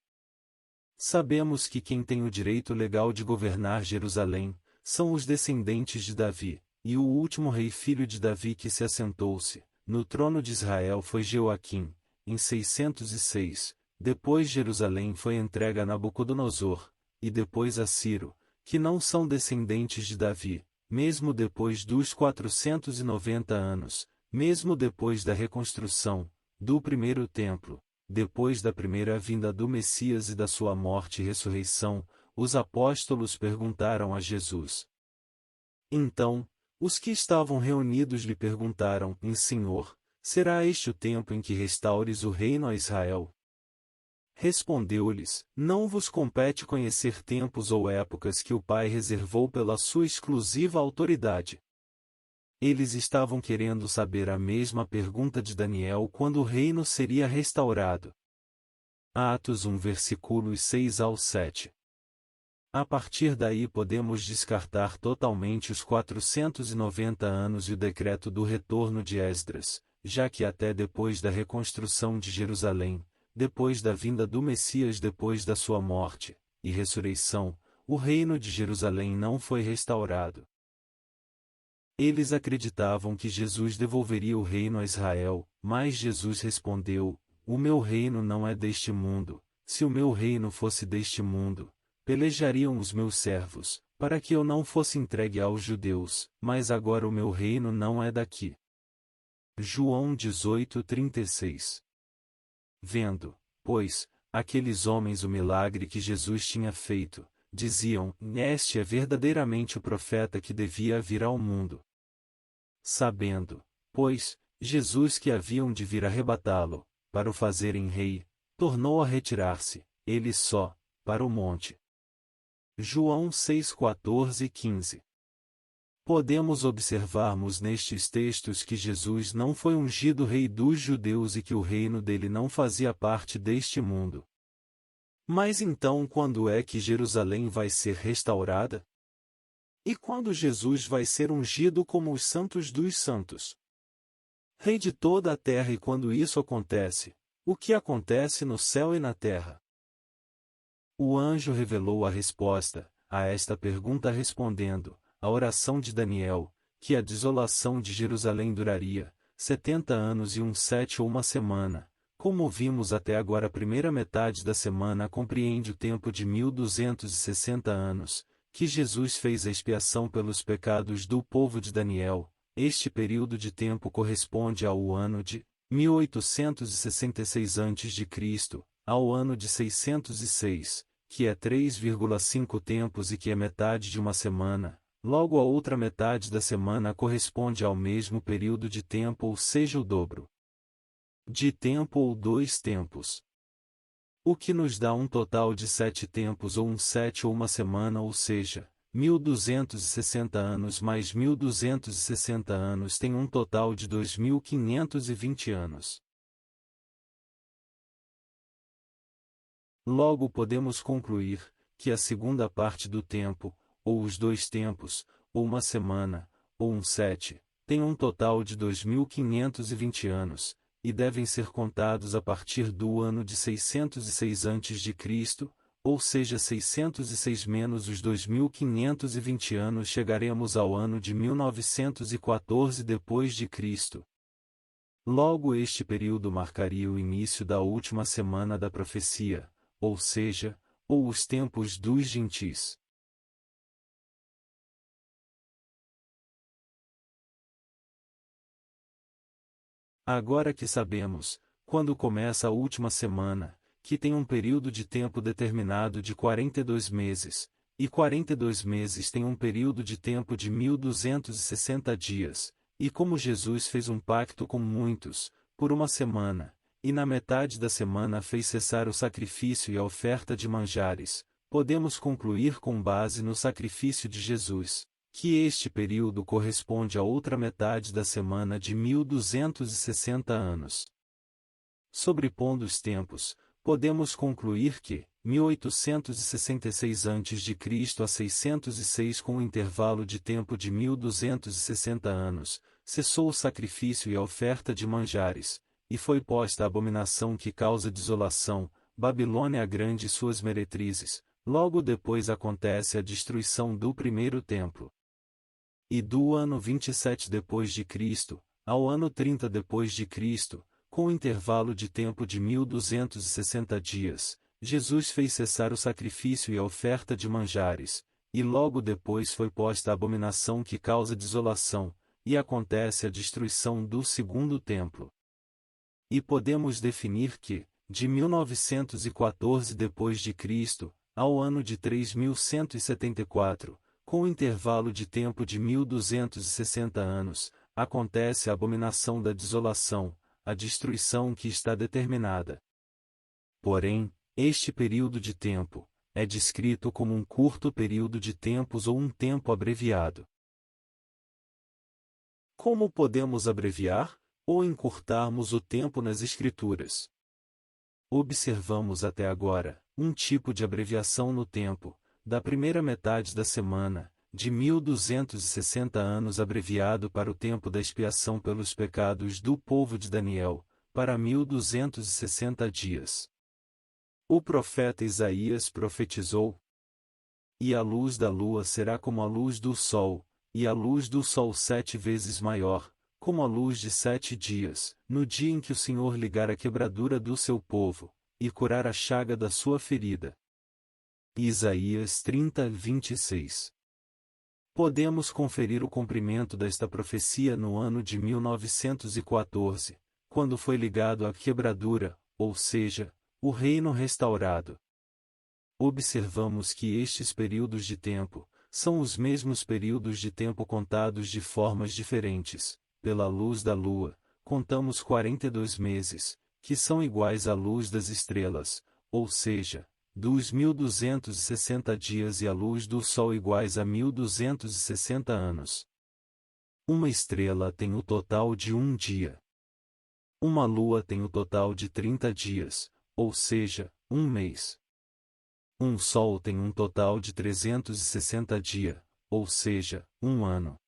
Sabemos que quem tem o direito legal de governar Jerusalém, são os descendentes de Davi, e o último rei filho de Davi que se assentou-se no trono de Israel foi Jeoaquim, em 606, depois Jerusalém foi entregue a Nabucodonosor, e depois a Ciro, que não são descendentes de Davi, mesmo depois dos 490 anos, mesmo depois da reconstrução do primeiro templo, depois da primeira vinda do Messias e da sua morte e ressurreição, os apóstolos perguntaram a Jesus. Então, os que estavam reunidos lhe perguntaram: Senhor, será este o tempo em que restaures o reino a Israel? Respondeu-lhes: Não vos compete conhecer tempos ou épocas que o Pai reservou pela sua exclusiva autoridade. Eles estavam querendo saber a mesma pergunta de Daniel quando o reino seria restaurado. Atos 1 versículos 6 ao 7. A partir daí podemos descartar totalmente os 490 anos e o decreto do retorno de Esdras, já que até depois da reconstrução de Jerusalém, depois da vinda do Messias depois da sua morte e ressurreição, o reino de Jerusalém não foi restaurado. Eles acreditavam que Jesus devolveria o reino a Israel, mas Jesus respondeu: O meu reino não é deste mundo. Se o meu reino fosse deste mundo, pelejariam os meus servos, para que eu não fosse entregue aos judeus, mas agora o meu reino não é daqui. João 18:36. Vendo, pois, aqueles homens o milagre que Jesus tinha feito, diziam: Este é verdadeiramente o profeta que devia vir ao mundo. Sabendo, pois, Jesus que haviam de vir arrebatá-lo, para o fazerem rei, tornou a retirar-se, ele só, para o monte. João 6:14 e 15. Podemos observarmos nestes textos que Jesus não foi ungido rei dos judeus e que o reino dele não fazia parte deste mundo. Mas então quando é que Jerusalém vai ser restaurada? E quando Jesus vai ser ungido como os santos dos santos? Rei de toda a terra. E quando isso acontece, o que acontece no céu e na terra? O anjo revelou a resposta a esta pergunta respondendo a oração de Daniel, que a desolação de Jerusalém duraria 70 anos e um 7 ou uma semana. Como vimos até agora, a primeira metade da semana compreende o tempo de 1260 anos, que Jesus fez a expiação pelos pecados do povo de Daniel. Este período de tempo corresponde ao ano de 1866 a.C., ao ano de 606, que é 3,5 tempos e que é metade de uma semana, logo a outra metade da semana corresponde ao mesmo período de tempo, ou seja, o dobro de tempo ou 2 tempos. O que nos dá um total de 7 tempos ou um 7 ou uma semana, ou seja, 1260 anos mais 1260 anos tem um total de 2520 anos. Logo podemos concluir que a segunda parte do tempo, ou os 2 tempos, ou uma semana, ou um 7, tem um total de 2520 anos, e devem ser contados a partir do ano de 606 a.C., ou seja, 606 menos os 2520 anos, chegaremos ao ano de 1914 depois de Cristo. Logo este período marcaria o início da última semana da profecia, ou seja, ou os tempos dos gentis. Agora que sabemos, quando começa a última semana, que tem um período de tempo determinado de 42 meses, e 42 meses tem um período de tempo de 1260 dias, e como Jesus fez um pacto com muitos, por uma semana, e na metade da semana fez cessar o sacrifício e a oferta de manjares, podemos concluir com base no sacrifício de Jesus, que este período corresponde à outra metade da semana de 1260 anos. Sobrepondo os tempos, podemos concluir que, 1866 a.C. a 606 com um intervalo de tempo de 1260 anos, cessou o sacrifício e a oferta de manjares, e foi posta a abominação que causa desolação, Babilônia a Grande e suas meretrizes. Logo depois acontece a destruição do primeiro templo. E do ano 27 depois de Cristo, ao ano 30 depois de Cristo, com um intervalo de tempo de 1260 dias, Jesus fez cessar o sacrifício e a oferta de manjares, e logo depois foi posta a abominação que causa desolação, e acontece a destruição do segundo templo. E podemos definir que, de 1914 depois de Cristo, ao ano de 3174, com um intervalo de tempo de 1260 anos, acontece a abominação da desolação, a destruição que está determinada. Porém, este período de tempo é descrito como um curto período de tempos ou um tempo abreviado. Como podemos abreviar ou encurtarmos o tempo nas Escrituras? Observamos até agora um tipo de abreviação no tempo, da primeira metade da semana, de 1260 anos abreviado para o tempo da expiação pelos pecados do povo de Daniel, para 1260 dias. O profeta Isaías profetizou: "E a luz da lua será como a luz do sol, e a luz do sol 7 vezes maior, como a luz de 7 dias, no dia em que o Senhor ligar a quebradura do seu povo, e curar a chaga da sua ferida." Isaías 30:26. Podemos conferir o cumprimento desta profecia no ano de 1914, quando foi ligado a quebradura, ou seja, o reino restaurado. Observamos que estes períodos de tempo são os mesmos períodos de tempo contados de formas diferentes. Pela luz da lua, contamos 42 meses, que são iguais à luz das estrelas, ou seja, dos 1260 dias, e a luz do sol iguais a 1260 anos. Uma estrela tem o total de um dia. Uma lua tem o total de 30 dias, ou seja, um mês. Um sol tem um total de 360 dias, ou seja, um ano.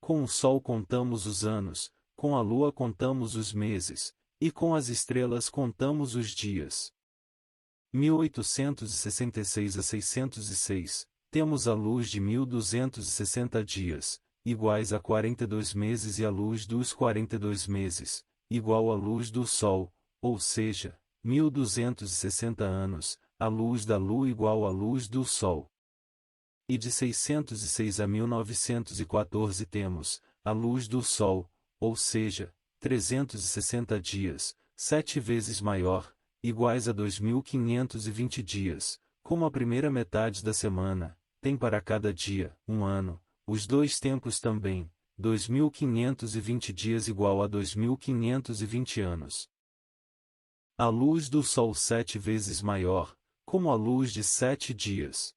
Com o sol contamos os anos, com a lua contamos os meses, e com as estrelas contamos os dias. 1866 a 606, temos a luz de 1260 dias, iguais a 42 meses, e a luz dos 42 meses, igual à luz do sol, ou seja, 1260 anos, a luz da lua igual à luz do sol. E de 606 a 1914 temos a luz do sol, ou seja, 360 dias, 7 vezes maior, iguais a 2520 dias, Como a primeira metade da semana tem para cada dia 1 ano, os dois tempos também, 2520 dias igual a 2520 anos. A luz do Sol 7 vezes maior, como a luz de 7 dias.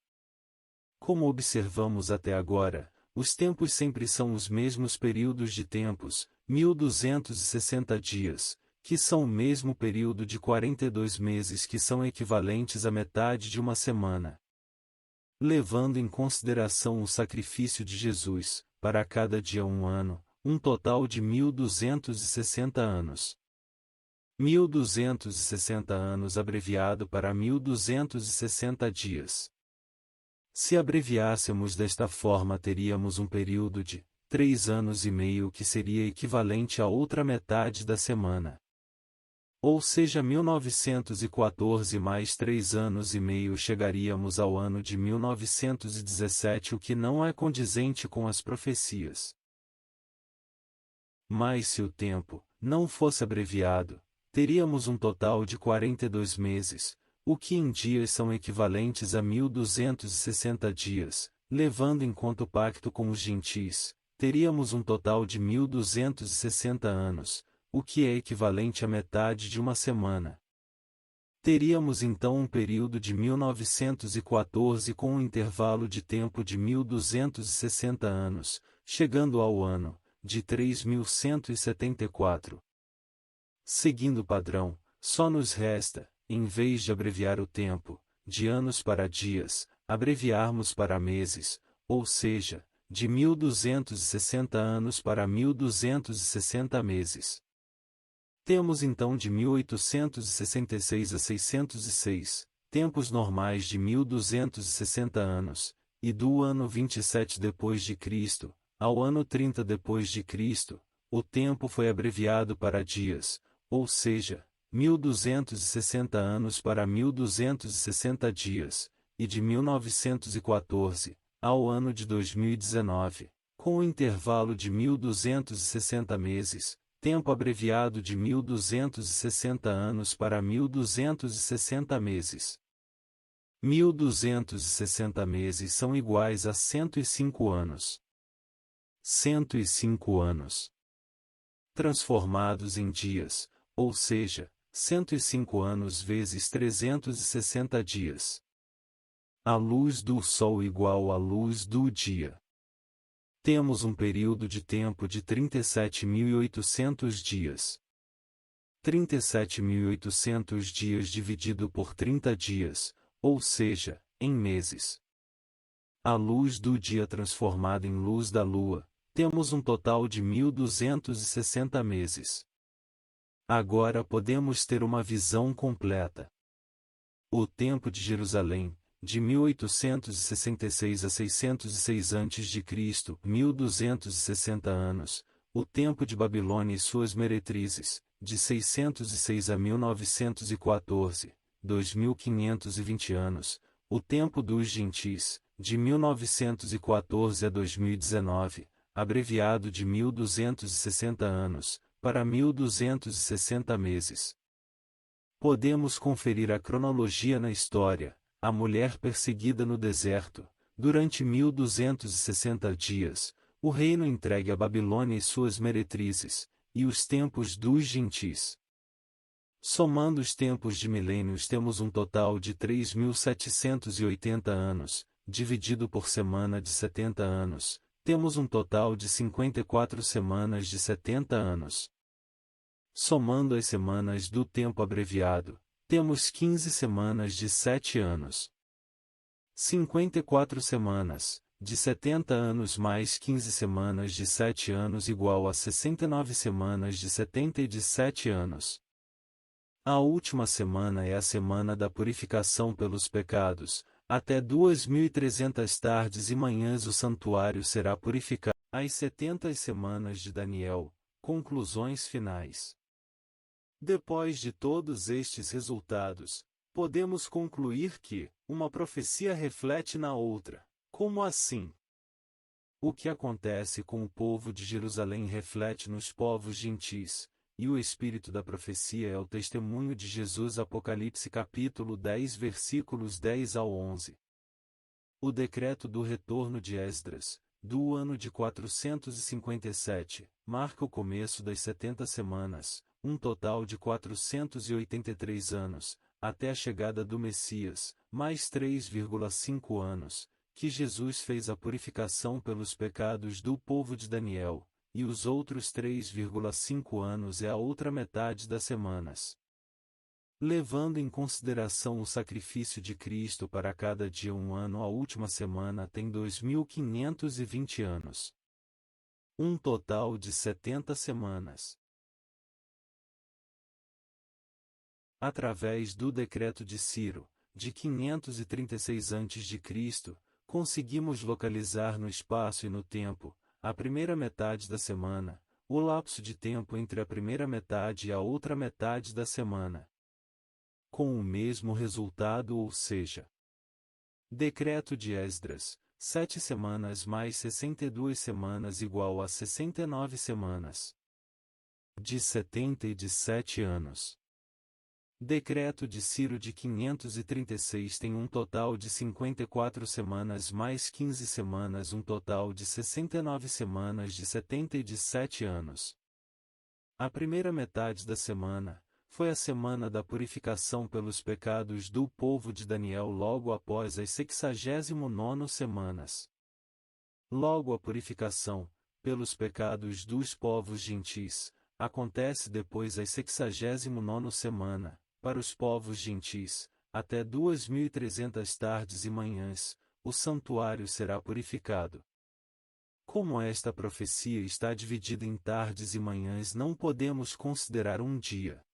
Como observamos até agora, os tempos sempre são os mesmos períodos de tempos, 1260 dias, que são o mesmo período de 42 meses que são equivalentes à metade de uma semana. Levando em consideração o sacrifício de Jesus, para cada dia 1 ano, um total de 1260 anos. 1260 anos abreviado para 1260 dias. Se abreviássemos desta forma teríamos um período de 3 anos e meio que seria equivalente à outra metade da semana. Ou seja, 1914 mais 3 anos e meio chegaríamos ao ano de 1917, o que não é condizente com as profecias. Mas se o tempo não fosse abreviado, teríamos um total de 42 meses, o que em dias são equivalentes a 1260 dias, levando em conta o pacto com os gentis, teríamos um total de 1260 anos, o que é equivalente à metade de uma semana. Teríamos então um período de 1914 com um intervalo de tempo de 1260 anos, chegando ao ano de 3174. Seguindo o padrão, só nos resta, em vez de abreviar o tempo, de anos para dias, abreviarmos para meses, ou seja, de 1260 anos para 1260 meses. Temos então de 1866 a 606, tempos normais de 1260 anos, e do ano 27 depois de Cristo, ao ano 30 depois de Cristo, o tempo foi abreviado para dias, ou seja, 1260 anos para 1260 dias, e de 1914, ao ano de 2019, com o intervalo de 1260 meses, tempo abreviado de 1260 anos para 1260 meses. 1260 meses são iguais a 105 anos. 105 anos. Transformados em dias, ou seja, 105 anos vezes 360 dias. A luz do Sol igual à luz do dia. Temos um período de tempo de 37.800 dias. 37.800 dias dividido por 30 dias, ou seja, em meses. A luz do dia transformada em luz da lua, temos um total de 1260 meses. Agora podemos ter uma visão completa. O tempo de Jerusalém, de 1866 a 606 a.C., 1260 anos, o tempo de Babilônia e suas meretrizes, de 606 a 1914, 2520 anos, o tempo dos gentis, de 1914 a 2019, abreviado de 1260 anos, para 1260 meses. Podemos conferir a cronologia na história. A mulher perseguida no deserto, durante 1260 dias, o reino entregue a Babilônia e suas meretrizes, e os tempos dos gentis. Somando os tempos de milênios temos um total de 3.780 anos, dividido por semana de 70 anos, temos um total de 54 semanas de 70 anos. Somando as semanas do tempo abreviado, temos 15 semanas de 7 anos. 54 semanas, de 70 anos mais 15 semanas de 7 anos igual a 69 semanas de 77 anos. A última semana é a semana da purificação pelos pecados, até 2.300 tardes e manhãs o santuário será purificado. As 70 semanas de Daniel, conclusões finais. Depois de todos estes resultados, podemos concluir que uma profecia reflete na outra. Como assim? O que acontece com o povo de Jerusalém reflete nos povos gentis, e o espírito da profecia é o testemunho de Jesus. Apocalipse capítulo 10 versículos 10 ao 11. O decreto do retorno de Esdras, do ano de 457, marca o começo das 70 semanas, um total de 483 anos, até a chegada do Messias, mais 3,5 anos, que Jesus fez a purificação pelos pecados do povo de Daniel, e os outros 3,5 anos é a outra metade das semanas. Levando em consideração o sacrifício de Cristo para cada dia um ano, a última semana tem 2.520 anos. Um total de 70 semanas. Através do decreto de Ciro, de 536 a.C., conseguimos localizar no espaço e no tempo, a primeira metade da semana, o lapso de tempo entre a primeira metade e a outra metade da semana, com o mesmo resultado, ou seja, decreto de Esdras, 7 semanas mais 62 semanas igual a 69 semanas. De 70 e de 7 anos. Decreto de Ciro de 536 tem um total de 54 semanas mais 15 semanas, um total de 69 semanas de 70 e de 7 anos. A primeira metade da semana foi a semana da purificação pelos pecados do povo de Daniel, logo após as 69º semanas. Logo a purificação, pelos pecados dos povos gentis, acontece depois as 69ª semana, para os povos gentis, até 2.300 tardes e manhãs, o santuário será purificado. Como esta profecia está dividida em tardes e manhãs, não podemos considerar um dia.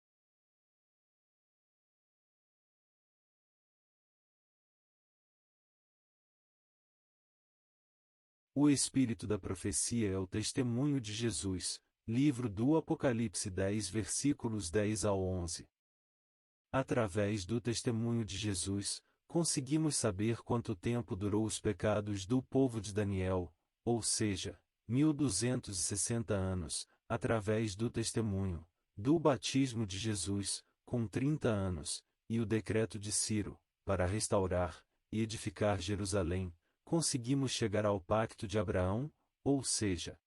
O espírito da profecia é o testemunho de Jesus, livro do Apocalipse 10 versículos 10 ao 11. Através do testemunho de Jesus, conseguimos saber quanto tempo durou os pecados do povo de Daniel, ou seja, 1.260 anos, através do testemunho, do batismo de Jesus, com 30 anos, e o decreto de Ciro, para restaurar e edificar Jerusalém, conseguimos chegar ao pacto de Abraão, ou seja,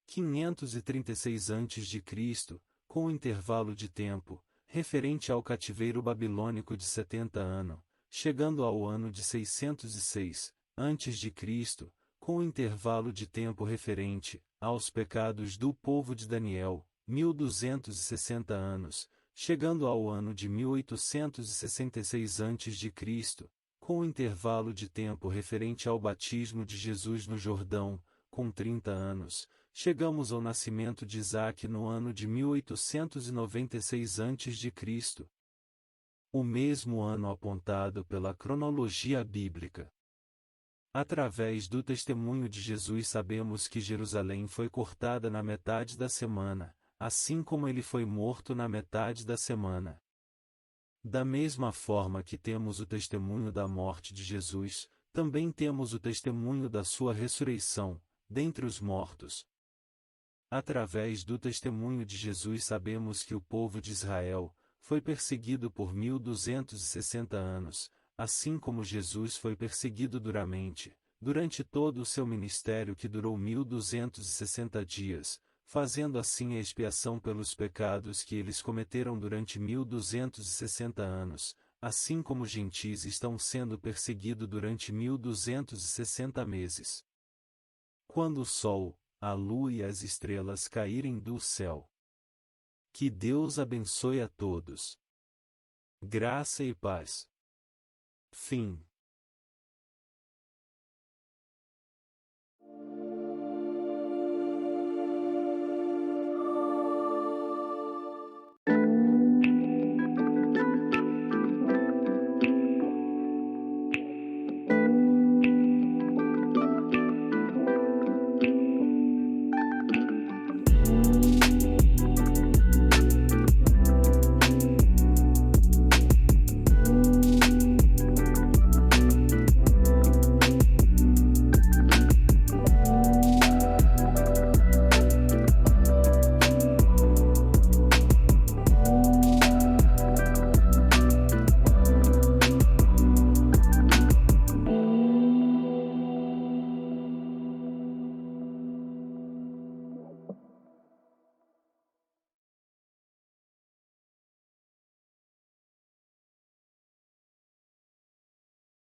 536 a.C., com um intervalo de tempo, referente ao cativeiro babilônico de 70 anos, chegando ao ano de 606 a.C., com um intervalo de tempo referente aos pecados do povo de Daniel, 1.260 anos, chegando ao ano de 1866 a.C., com um intervalo de tempo referente ao batismo de Jesus no Jordão, com 30 anos, chegamos ao nascimento de Isaque no ano de 1896 a.C., o mesmo ano apontado pela cronologia bíblica. Através do testemunho de Jesus sabemos que Jerusalém foi cortada na metade da semana, assim como ele foi morto na metade da semana. Da mesma forma que temos o testemunho da morte de Jesus, também temos o testemunho da sua ressurreição, dentre os mortos. Através do testemunho de Jesus sabemos que o povo de Israel foi perseguido por 1.260 anos, assim como Jesus foi perseguido duramente, durante todo o seu ministério que durou 1.260 dias, fazendo assim a expiação pelos pecados que eles cometeram durante 1.260 anos, assim como os gentis estão sendo perseguidos durante 1.260 meses. Quando o sol, a lua e as estrelas caírem do céu. Que Deus abençoe a todos. Graça e paz. Fim.